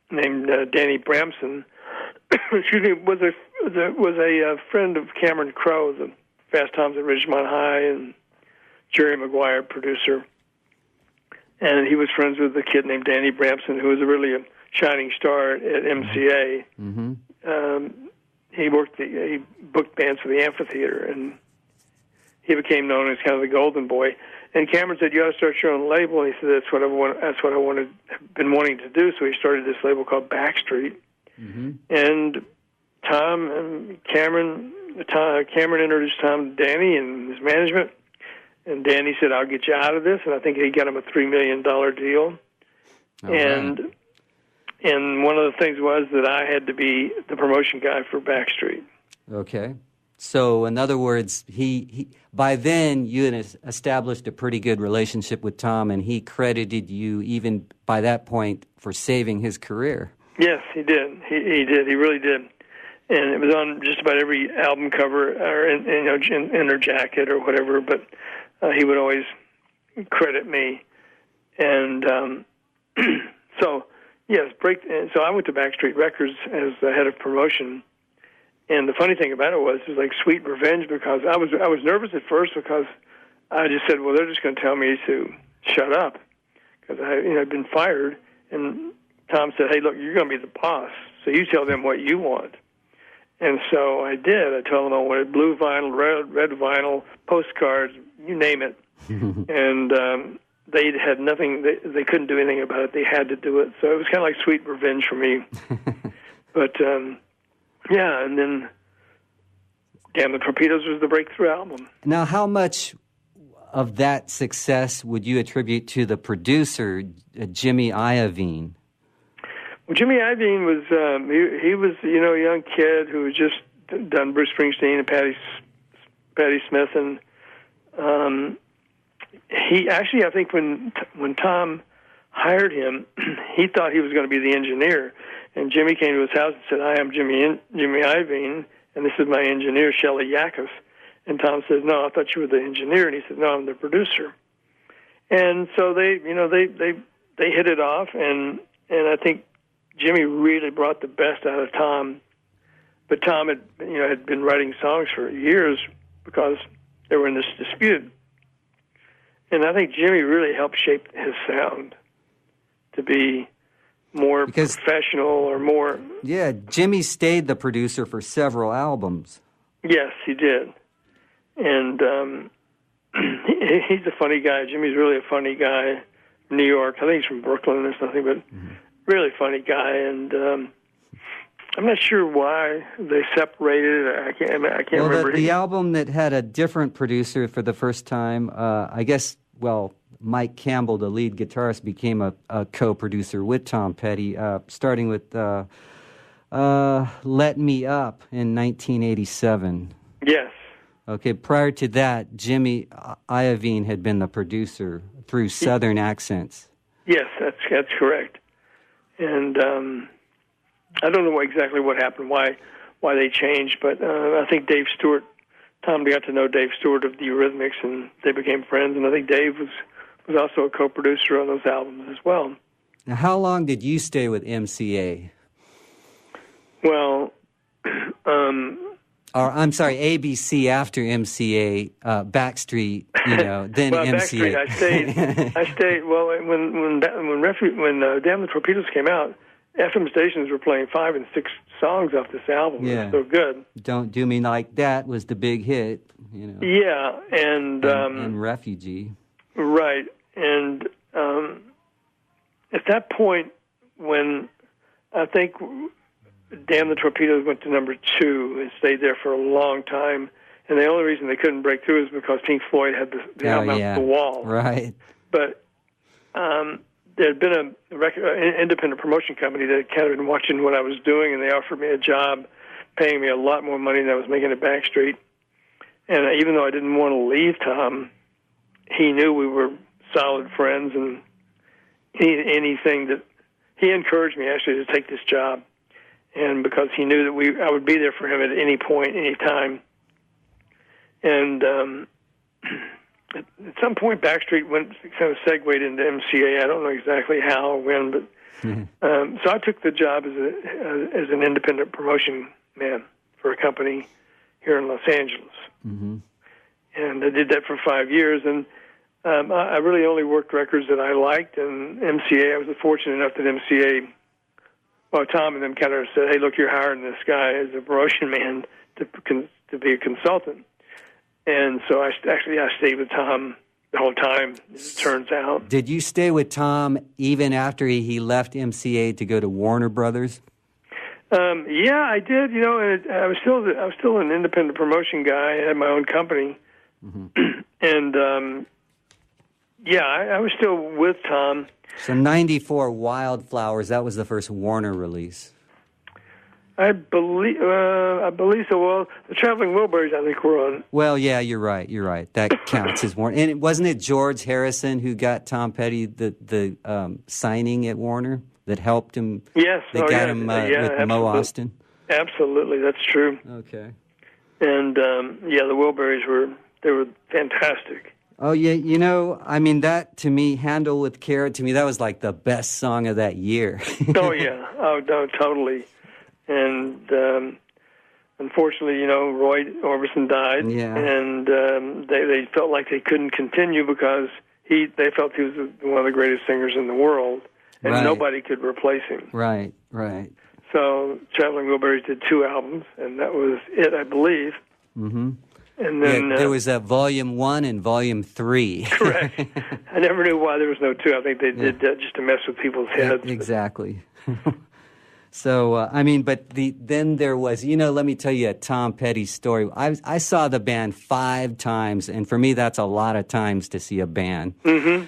named Danny Bramson, excuse me, was a friend of Cameron Crowe, the Fast Times at Ridgemont High, and Jerry Maguire, producer. And he was friends with a kid named Danny Bramson, who was really a shining star at MCA. Mm-hmm. He booked bands for the amphitheater, and he became known as kind of the golden boy. And Cameron said, "You ought to start your own label." And he said, "That's what I been wanting to do." So he started this label called Backstreet. Mm-hmm. And Cameron introduced Tom to Danny and his management. And Danny said, "I'll get you out of this." And I think he got him a $3 million deal. And one of the things was that I had to be the promotion guy for Backstreet. Okay. So, in other words, he by then you had established a pretty good relationship with Tom, and he credited you even by that point for saving his career. Yes, he did. He did. He really did. And it was on just about every album cover or in her jacket or whatever. But he would always credit me. And so so I went to Backstreet Records as the head of promotion. And the funny thing about it was like sweet revenge, because I was nervous at first because I just said, well, they're just going to tell me to shut up because I'd been fired. And Tom said, "Hey, look, you're going to be the boss, so you tell them what you want." And so I did. I told them I wanted blue vinyl, red vinyl, postcards, you name it. And they had nothing. They couldn't do anything about it. They had to do it. So it was kind of like sweet revenge for me. But yeah, and then Damn the Torpedoes was the breakthrough album. Now, how much of that success would you attribute to the producer, Jimmy Iovine? Well, Jimmy Iovine was he was a young kid who had just done Bruce Springsteen and Patti Smith, and he actually, I think when Tom hired him, he thought he was going to be the engineer. And Jimmy came to his house and said, "Hi, I'm Jimmy Iovine, and this is my engineer, Shelley Yakis." And Tom says, "No, I thought you were the engineer." And he said, "No, I'm the producer." And so they hit it off, and I think Jimmy really brought the best out of Tom. But Tom had been writing songs for years because they were in this dispute. And I think Jimmy really helped shape his sound to be more professional or more... Yeah, Jimmy stayed the producer for several albums. Yes, he did. And he's a funny guy. Jimmy's really a funny guy from New York. I think he's from Brooklyn or something, but really funny guy. And I'm not sure why they separated. I can't remember. The album that had a different producer for the first time, I guess, Mike Campbell, the lead guitarist, became a co-producer with Tom Petty, starting with Let Me Up in 1987. Yes. Okay, prior to that, Jimmy Iovine had been the producer through Southern Accents. Yes, that's correct. And I don't know exactly what happened, why they changed, but I think Dave Stewart, Tom got to know Dave Stewart of the Eurythmics, and they became friends, and I think Dave was also a co-producer on those albums as well. Now, how long did you stay with MCA? Well, or I'm sorry, ABC after MCA, Backstreet, then well, MCA. Backstreet, I stayed. Well, when Damn the Torpedoes came out, FM stations were playing 5 and 6 songs off this album. Yeah. It was so good. Don't Do Me Like That was the big hit, Yeah, and Refugee. Right. And at that point, when I think Damn the Torpedoes went to number 2 and stayed there for a long time, and the only reason they couldn't break through is because Pink Floyd had the album out the wall. Right. But there had been an independent promotion company that had kind of been watching what I was doing, and they offered me a job, paying me a lot more money than I was making at Backstreet. And even though I didn't want to leave Tom, he knew we were solid friends, and anything that he encouraged me actually to take this job, and because he knew that I would be there for him at any point, any time. And at some point, Backstreet kind of segued into MCA. I don't know exactly how or when, but so I took the job as an independent promotion man for a company here in Los Angeles. Mm-hmm. And I did that for 5 years, and I really only worked records that I liked, and MCA, I was fortunate enough that MCA, Tom and them kind of said, hey, look, you're hiring this guy as a promotion man to be a consultant. And so I stayed with Tom the whole time, as it turns out. Did you stay with Tom even after he left MCA to go to Warner Brothers? Yeah, I did. And I was still an independent promotion guy. I had my own company, and I was still with Tom. So '94 Wildflowers, that was the first Warner release. I believe so. Well, the Traveling Wilburys, I think, were on. Well, yeah, you're right. That counts as Warner. And wasn't it George Harrison who got Tom Petty the signing at Warner that helped him? Yes, they got him with absolutely. Mo Austin. Absolutely, that's true. Okay. And the Wilburys were fantastic. Oh yeah, I mean that to me, Handle with Care, to me that was like the best song of that year. Oh yeah, no, totally. And unfortunately, Roy Orbison died, and they felt like they couldn't continue because they felt he was one of the greatest singers in the world, and nobody could replace him. Right. So Traveling Wilburys did 2 albums, and that was it, I believe. Mm-hmm. And then there was Volume 1 and Volume 3. Correct. I never knew why there was no 2. I think they did that just to mess with people's heads. Yeah, exactly. So, but then there was, let me tell you a Tom Petty story. I saw the band 5 times, and for me that's a lot of times to see a band. Mm-hmm.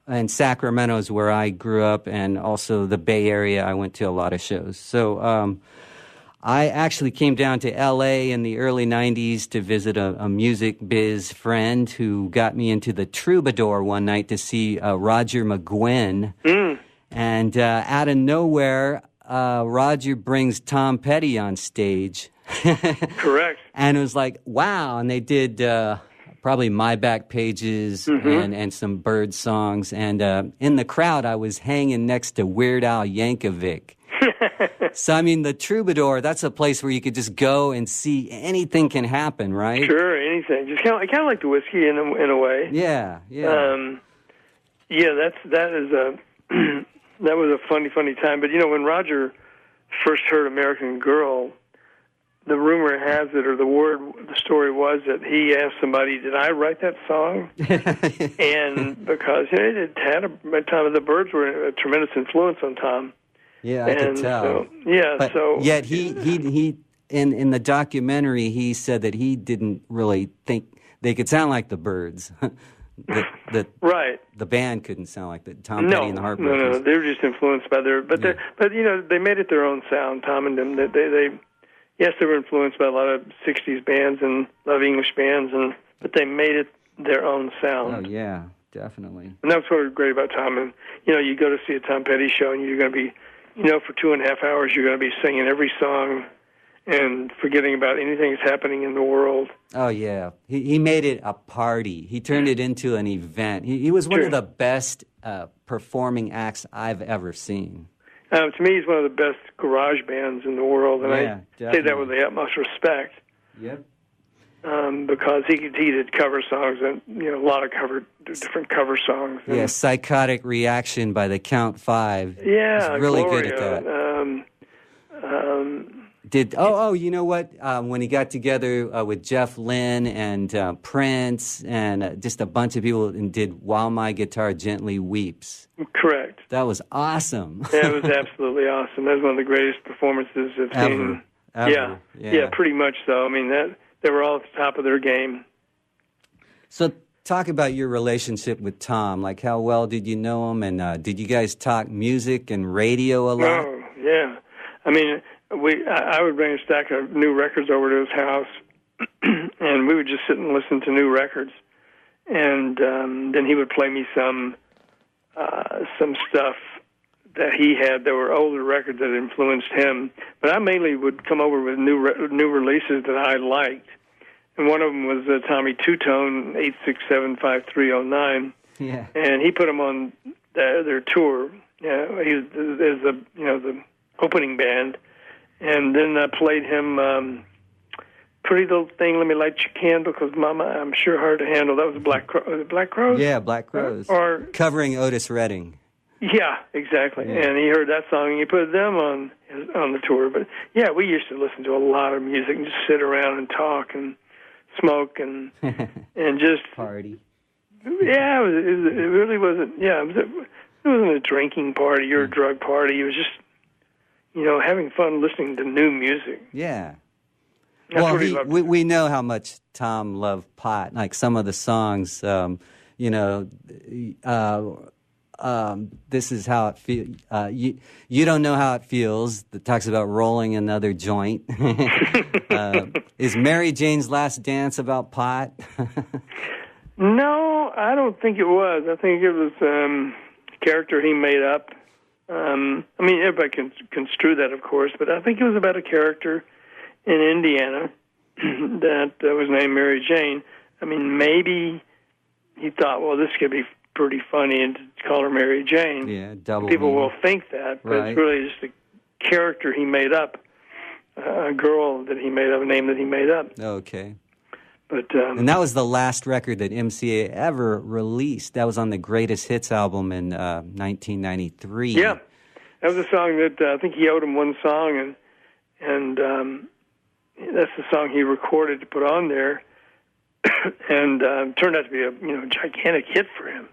And Sacramento is where I grew up, and also the Bay Area, I went to a lot of shows. So I actually came down to L.A. in the early 90s to visit a music biz friend who got me into the Troubadour one night to see Roger McGuinn. Mm. And out of nowhere, Roger brings Tom Petty on stage. Correct. And it was like, wow. And they did probably My Back Pages and some Bird songs. And in the crowd, I was hanging next to Weird Al Yankovic. So, the Troubadour, that's a place where you could just go and see anything can happen, right? Sure, anything. Just kind of like the whiskey in a way. Yeah. That was a funny time. But, when Roger first heard American Girl, the rumor has it, or the story was that he asked somebody, did I write that song? And because it had by the time the Byrds were a tremendous influence on Tom. Yeah, I could tell. Yet he in the documentary, he said that he didn't really think they could sound like the Byrds. The band couldn't sound like the Tom Petty and the Heartbreakers. No, they were just influenced by they made it their own sound. Tom and them, they were influenced by a lot of '60s bands and a lot of English bands, but they made it their own sound. Oh yeah, definitely. And that's what was great about Tom. And you go to see a Tom Petty show, and you're going to be, for 2.5 hours, you're going to be singing every song and forgetting about anything that's happening in the world. Oh, yeah. He made it a party. He turned it into an event. He was one of the best performing acts I've ever seen. To me, he's one of the best garage bands in the world, and I say that with the utmost respect. Yep. because he did cover songs and a lot of different cover songs. And, yeah, Psychotic Reaction by the Count Five. Yeah, he's really Gloria, good at that. You know what? When he got together with Jeff Lynne and Prince and just a bunch of people and did "While My Guitar Gently Weeps." Correct. That was awesome. Yeah, it was absolutely awesome. That was one of the greatest performances I've seen. Ever. Yeah, pretty much so. I mean, they were all at the top of their game. So talk about your relationship with Tom. Like, how well did you know him, and did you guys talk music and radio a lot? Oh, yeah. I mean, I would bring a stack of new records over to his house, and we would just sit and listen to new records. And then he would play me some stuff that he had that were older records that influenced him. But I mainly would come over with new releases that I liked. And one of them was Tommy Two-Tone, 8675309. Yeah. And he put them on their tour. Yeah, he was the opening band. And then I played him Pretty Little Thing, Let Me Light Your Candle, because Mama, I'm sure hard to handle. That was Black Crowes? Yeah, Black Crowes. Or covering Otis Redding. Yeah, exactly. Yeah. And he heard that song, and he put them on the tour. But, yeah, we used to listen to a lot of music and just sit around and talk and smoke and just... Party. Yeah, it really wasn't... Yeah, it wasn't a drinking party or a drug party. It was just, having fun listening to new music. Yeah. That's well, we know how much Tom loved pot. Like some of the songs, This Is How It Feels. You Don't Know How It Feels. That talks about rolling another joint. Is Mary Jane's Last Dance about pot? No, I don't think it was. I think it was a character he made up. I mean, everybody can construe that, of course, but I think it was about a character in Indiana that was named Mary Jane. I mean, maybe he thought, well, this could be pretty funny and to call her Mary Jane. Yeah, double. People will think that, but right. It's really just a character he made up, a girl that he made up, a name that he made up. Okay. But and that was the last record that MCA ever released. That was on the Greatest Hits album in 1993. Yeah, that was a song that I think he owed him one song, and that's the song he recorded to put on there, and turned out to be a gigantic hit for him.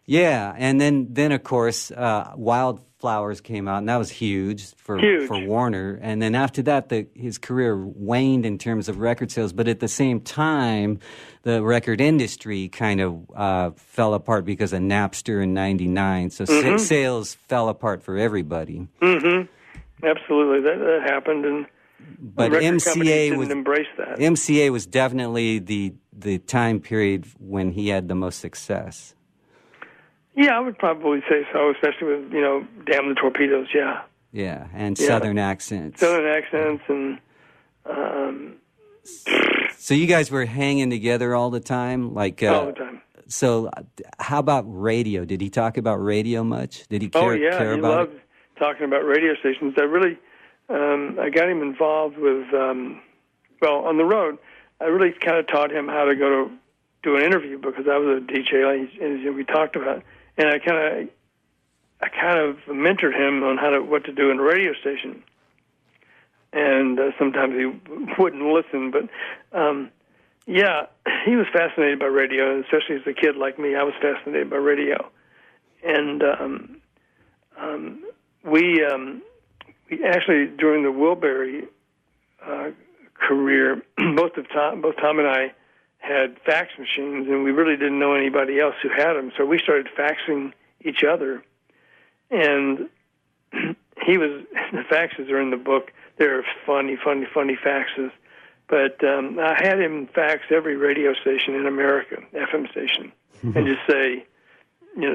Yeah, and then of course Wildflowers came out, and that was huge for Warner. And then after that, his career waned in terms of record sales. But at the same time, the record industry kind of fell apart because of Napster in '99. So sales fell apart for everybody. Mm-hmm. Absolutely, that happened, but MCA didn't embrace that. MCA was definitely the time period when he had the most success. Yeah, I would probably say so, especially with, Damn the Torpedoes, yeah. Yeah, and Southern accents. Southern accents, and... So you guys were hanging together all the time? All the time. So how about radio? Did he talk about radio much? Did he care about it? Oh, yeah, he loved talking about radio stations. I got him involved with, on the road, I really kind of taught him how to go to do an interview because I was a DJ, as we talked about. And I kind of mentored him on what to do in a radio station. And sometimes he wouldn't listen, but he was fascinated by radio, especially as a kid like me. I was fascinated by radio, and we actually during the Wilbury career, both Tom and I had fax machines, and we really didn't know anybody else who had them. So we started faxing each other, and the faxes are in the book. They're funny faxes. But I had him fax every radio station in America, FM station, and just say,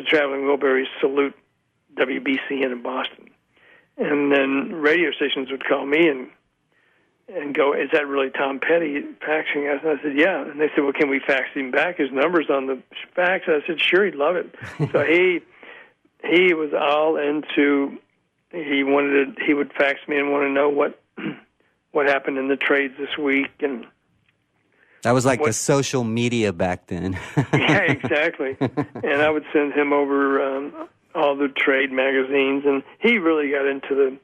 Traveling Wilburys salute WBC in Boston. And then radio stations would call me and go, is that really Tom Petty faxing us? And I said, yeah. And they said, well, can we fax him back? His number's on the fax. I said, sure, he'd love it. So he was all into, he would fax me and want to know what happened in the trades this week and That was like the social media back then. Yeah, exactly. And I would send him over all the trade magazines, and he really got into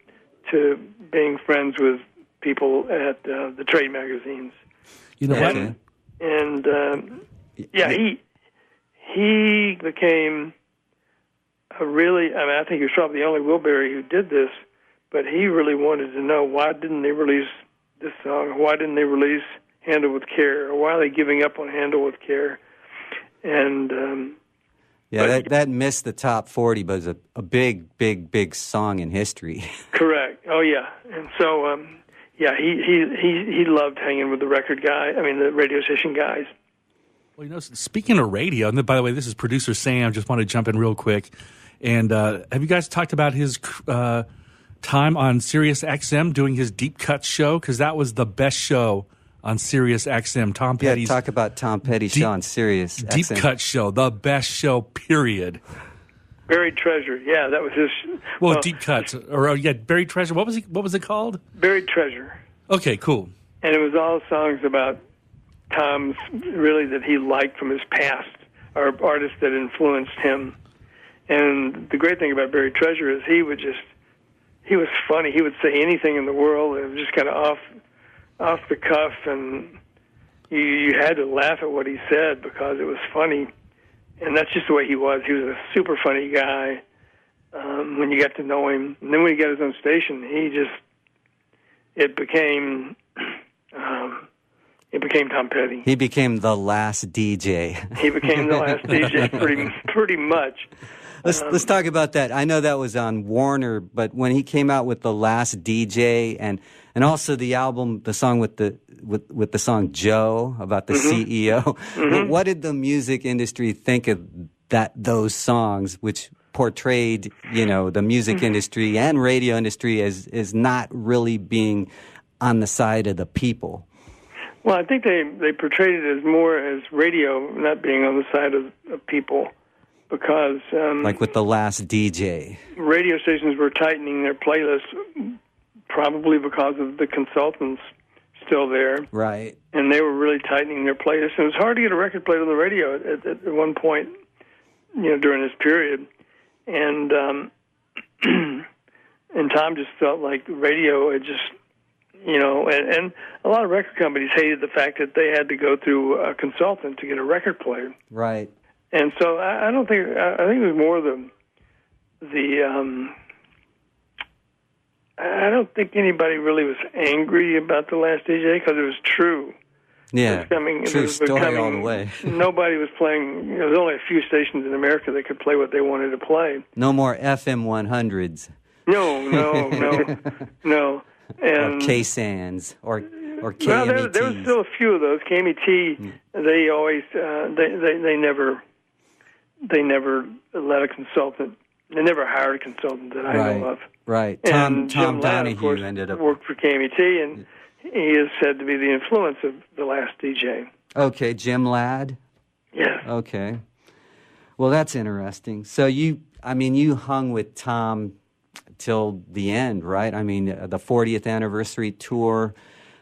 being friends with people at the trade magazines. You know what? And he became a really. I mean, I think he was probably the only Wilbury who did this, but he really wanted to know why didn't they release this song? Why didn't they release Handle with Care? Or why are they giving up on Handle with Care? And that missed the top 40, but it was a big song in history. Correct. Oh yeah, and so he loved hanging with the record guy. I mean, the radio station guys. Well, you know, speaking of radio, and by the way, this is producer Sam. Just want to jump in real quick. And have you guys talked about his time on Sirius XM doing his Deep Cuts show? Because that was the best show on Sirius XM. Tom Petty's talk about Tom Petty's show on Sirius Deep XM. Cut show, the best show, period. Buried Treasure, yeah, that was his. Well, Deep Cuts, or Buried Treasure. What was it called? Buried Treasure. Okay, cool. And it was all songs about Tom's really that he liked from his past, or artists that influenced him. And the great thing about Buried Treasure is he was funny. He would say anything in the world. It was just kind of off the cuff, and you had to laugh at what he said because it was funny. And that's just the way he was. He was a super funny guy when you got to know him. And then when he got his own station, it became Tom Petty. He became the last DJ. He became the last DJ pretty much. Let's talk about that. I know that was on Warner, but when he came out with The Last DJ and also the album, the song with the song Joe about the CEO, mm-hmm. What did the music industry think of those songs, which portrayed, the music industry and radio industry as not really being on the side of the people? Well, I think they portrayed it as more as radio not being on the side of people. Because like with The Last DJ, radio stations were tightening their playlists, probably because of the consultants still there, right? And they were really tightening their playlists. And it was hard to get a record played on the radio at one point, during this period. And and Tom just felt like radio had just, and a lot of record companies hated the fact that they had to go through a consultant to get a record played, right? And so I don't think I think it was more I don't think anybody really was angry about The Last DJ because it was true. Yeah, true story all the way. Nobody was playing. There was only a few stations in America that could play what they wanted to play. No more FM 100s. No. And or K-Sans or KMETs. Well, there was still a few of those. KMET, they always they never let a consultant. They never hired a consultant that I know of. Right. And Tom Jim Ladd, of course, ended up worked for KMET, and he is said to be the influence of The Last DJ. Okay, Jim Ladd. Yes. Okay. Well, that's interesting. So you hung with Tom till the end, right? I mean, the 40th anniversary tour,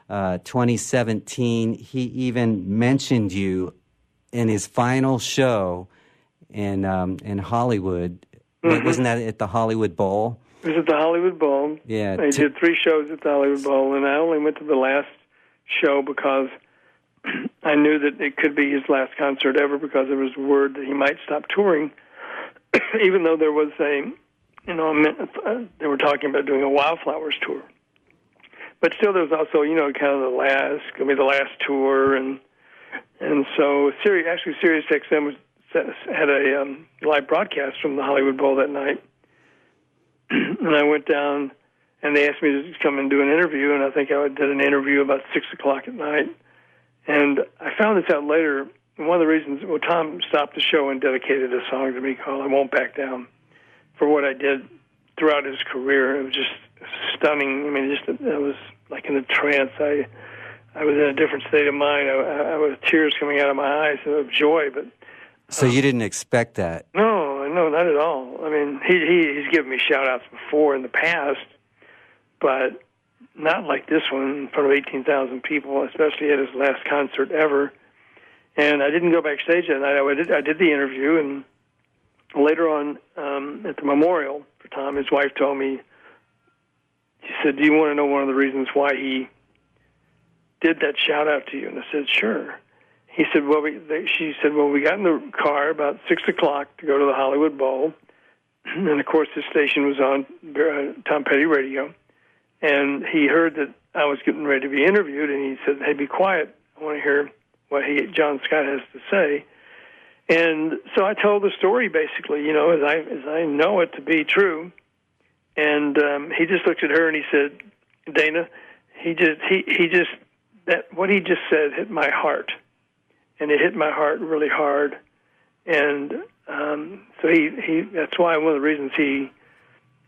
2017. He even mentioned you in his final show in Hollywood. Mm-hmm. Wasn't that at the Hollywood Bowl? It was at the Hollywood Bowl. Yeah. I did 3 shows at the Hollywood Bowl, and I only went to the last show because I knew that it could be his last concert ever because there was word that he might stop touring, even though there was they were talking about doing a Wildflowers tour. But still, there was also, kind of the last tour, and so Sirius XM had a live broadcast from the Hollywood Bowl that night. And I went down, and they asked me to come and do an interview, and I think I did an interview about 6 o'clock at night. And I found this out later. And one of the reasons, Tom stopped the show and dedicated a song to me called I Won't Back Down for what I did throughout his career. It was just stunning. I mean, I was like in a trance. I was in a different state of mind. I was tears coming out of my eyes of joy, but so you didn't expect that? No, not at all. I mean, he's given me shout-outs before in the past, but not like this one in front of 18,000 people, especially at his last concert ever. And I didn't go backstage that night. I did the interview, and later on at the memorial for Tom, his wife told me, she said, "Do you want to know one of the reasons why he did that shout out to you?" And I said, "Sure." He said, she said, we got in the car about 6 o'clock to go to the Hollywood Bowl. And, of course, this station was on Tom Petty Radio. And he heard that I was getting ready to be interviewed, and he said, "Hey, be quiet. I want to hear what Jon Scott has to say." And so I told the story, basically, as I know it to be true. And he just looked at her and he said, "Dana, what he just said hit my heart." And it hit my heart really hard. And so that's why one of the reasons he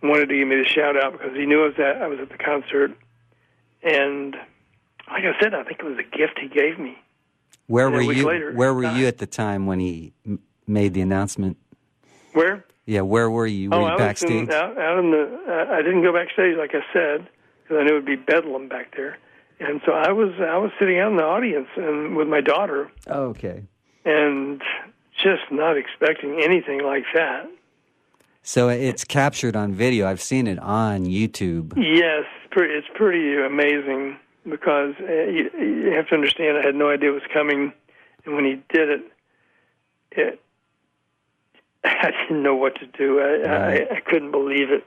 wanted to give me the shout out, because he knew I was at the concert. And like I said, I think it was a gift he gave me. Where were you at the time when he made the announcement? Where? Yeah, where were you? Were you backstage? Out in the. I didn't go backstage, like I said, because I knew it would be bedlam back there. And so I was sitting out in the audience and with my daughter. Oh, okay. And just not expecting anything like that. So it's captured on video. I've seen it on YouTube. Yes, it's pretty amazing, because you have to understand, I had no idea it was coming, and when he did it, I didn't know what to do. I couldn't believe it.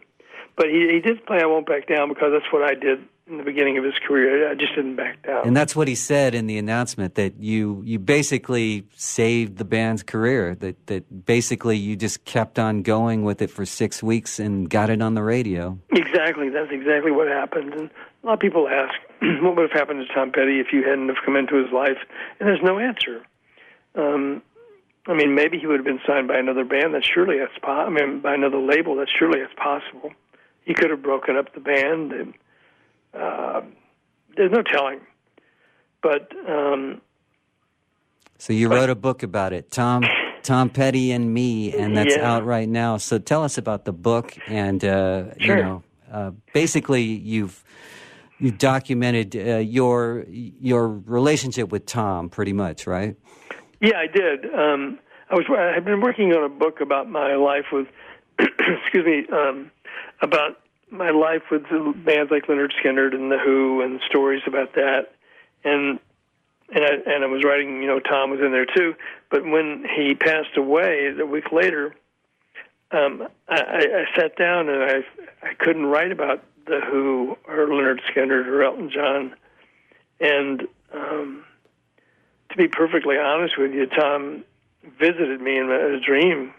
But he did play "I Won't Back Down," because that's what I did in the beginning of his career. I just didn't back down. And that's what he said in the announcement, that you basically saved the band's career, that basically you just kept on going with it for 6 weeks and got it on the radio. Exactly. That's exactly what happened. And a lot of people ask, what would have happened to Tom Petty if you hadn't have come into his life? And there's no answer. Maybe he would have been signed by another band. By another label. That's possible. He could have broken up the band. And, there's no telling. But so you wrote a book about it, Tom Petty and Me, and that's out right now. So tell us about the book, and sure. Basically you've documented your relationship with Tom, pretty much, right? Yeah, I did. I had been working on a book about my life with, about my life with bands like Leonard Skinner and The Who, and stories about that. And I was writing, Tom was in there too. But when he passed away a week later, I sat down and I couldn't write about The Who or Leonard Skinner or Elton John. And to be perfectly honest with you, Tom visited me in a dream,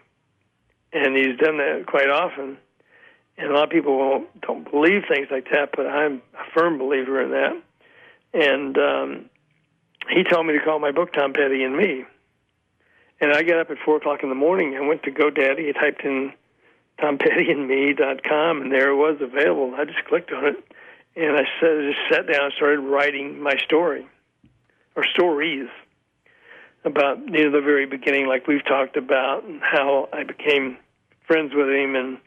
and he's done that quite often. And a lot of people don't believe things like that, but I'm a firm believer in that. And he told me to call my book Tom Petty and Me. And I got up at 4 o'clock in the morning and went to GoDaddy. I typed in TomPettyandMe.com, and there it was available. I just clicked on it, and I just sat down and started writing my story, or stories, about the very beginning, like we've talked about, and how I became friends with him, and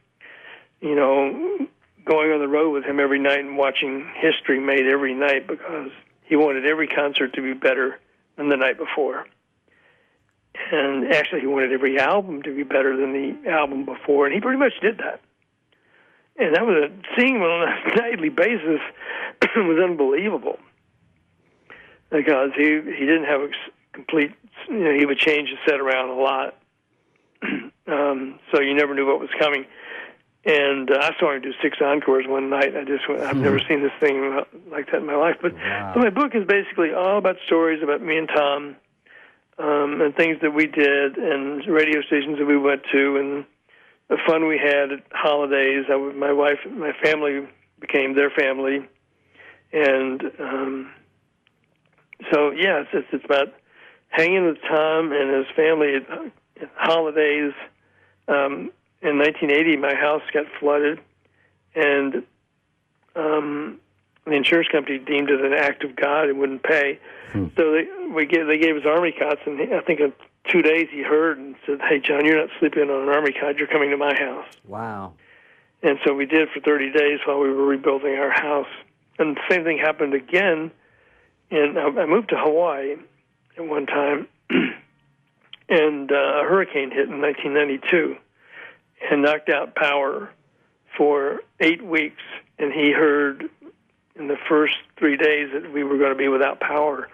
going on the road with him every night and watching history made every night, because he wanted every concert to be better than the night before. And actually, he wanted every album to be better than the album before, and he pretty much did that. And that was seeing him on a nightly basis was unbelievable, because he didn't have a complete, he would change the set around a lot, so you never knew what was coming. And I saw him do 6 encores one night. I've never seen this thing like that in my life. But So my book is basically all about stories about me and Tom, and things that we did, and radio stations that we went to, and the fun we had at holidays. My wife, my family became their family. And it's about hanging with Tom and his family at holidays. In 1980, my house got flooded, and the insurance company deemed it an act of God and wouldn't pay. So they gave us army cots, and I think in 2 days he heard and said, "Hey, John, you're not sleeping on an army cot. You're coming to my house." Wow. And so we did for 30 days while we were rebuilding our house. And the same thing happened again. And I moved to Hawaii at one time, and a hurricane hit in 1992 and knocked out power for 8 weeks. And he heard in the first 3 days that we were going to be without power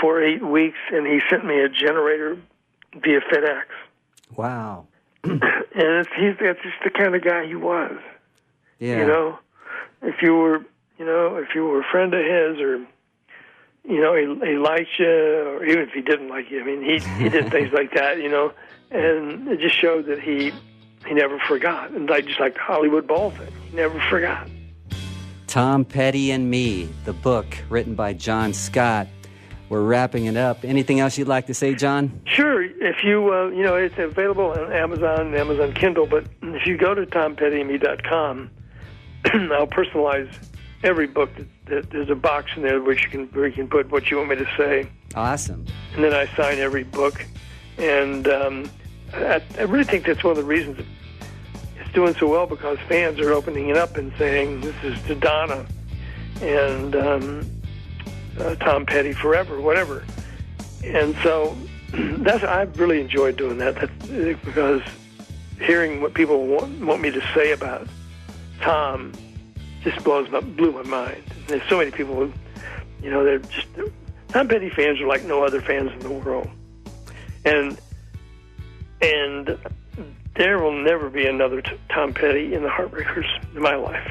for 8 weeks, and he sent me a generator via FedEx. Wow. And that's just the kind of guy he was. Yeah. You know, if you were a friend of his, or he liked you, or even if he didn't like you, I mean, he did things like that, and it just showed that he never forgot. And just like the Hollywood Bowl thing, he never forgot. Tom Petty and Me, the book written by Jon Scott. We're wrapping it up. Anything else you'd like to say, John? Sure. If you, it's available on Amazon and Amazon Kindle, but if you go to tompettyandme.com, I'll personalize every book. There's a box in there where you can put what you want me to say. Awesome. And then I sign every book. And I really think that's one of the reasons it's doing so well, because fans are opening it up and saying, this is to Donna and Tom Petty forever, whatever. And so I've really enjoyed doing that. That's because hearing what people want me to say about Tom just blew my mind. There's so many people who, they're just, Tom Petty fans are like no other fans in the world. And there will never be another Tom Petty in the Heartbreakers in my life.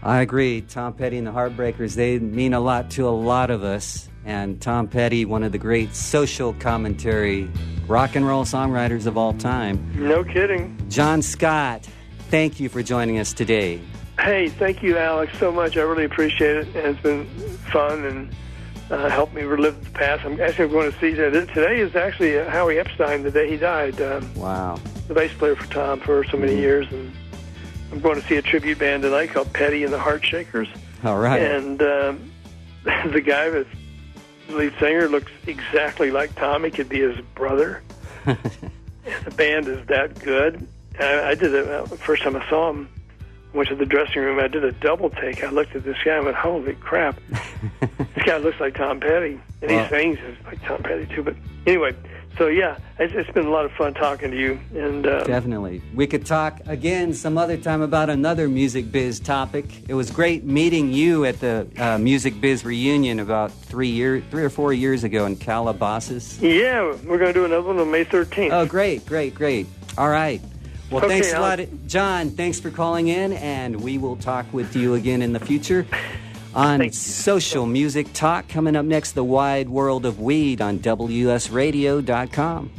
I agree. Tom Petty and the Heartbreakers, they mean a lot to a lot of us. And Tom Petty, one of the great social commentary rock and roll songwriters of all time. No kidding. Jon Scott, thank you for joining us today. Hey, thank you, Alex, so much. I really appreciate it. And it's been fun and helped me relive the past. I'm actually going to see that. Today is actually Howie Epstein, the day he died. Wow. The bass player for Tom for so many years. And I'm going to see a tribute band tonight called Petty and the Heartshakers. All right. And the guy that's the lead singer looks exactly like Tom. He could be his brother. And the band is that good. I did it the first time I saw him. Went to the dressing room. I did a double take. I looked at this guy and went, holy crap. This guy looks like Tom Petty. And he sings like Tom Petty, too. But anyway, so yeah, it's been a lot of fun talking to you. And definitely. We could talk again some other time about another Music Biz topic. It was great meeting you at the Music Biz reunion about 3 or 4 years ago in Calabasas. Yeah, we're going to do another one on May 13th. Oh, great. All right. Well, okay, thanks a lot, John. Thanks for calling in, and we will talk with you again in the future on Social Music Talk. Coming up next, The Wide World of Weed on WSRadio.com.